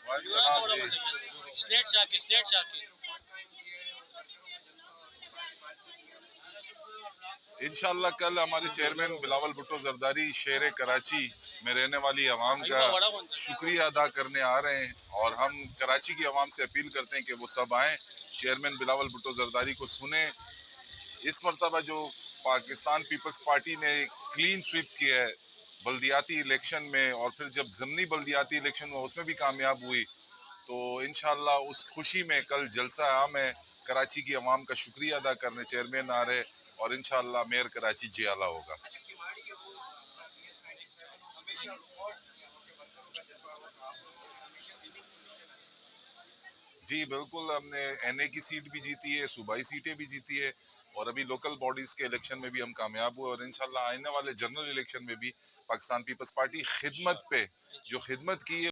सलाम जी। इंशाल्लाह कल हमारे चेयरमैन बिलावल भुट्टो जरदारी शेर कराची में रहने वाली आवाम का शुक्रिया अदा करने आ रहे हैं और हम कराची की आवाम से अपील करते हैं कि वो सब आएँ, चेयरमैन बिलावल भुट्टो जरदारी को सुने। इस मरतबा जो पाकिस्तान पीपल्स पार्टी ने क्लीन स्वीप किया है बल्दियाती इलेक्शन में और फिर जब ज़मनी बल्दियाती इलेक्शन हुआ उसमें भी कामयाब हुई, तो इंशाल्लाह उस खुशी में कल जलसा आम है। कराची की आवाम का शुक्रिया अदा करने चेयरमैन आ रहे और इंशाल्लाह मेयर कराची जियाला होगा। जी बिल्कुल, हमने एनए की सीट भी जीती है, सूबाई सीटें भी जीती है और अभी लोकल बॉडीज़ के इलेक्शन में भी हम कामयाब हुए और इंशाल्लाह आने वाले जनरल इलेक्शन में भी पाकिस्तान पीपल्स पार्टी खिदमत पे जो खिदमत की है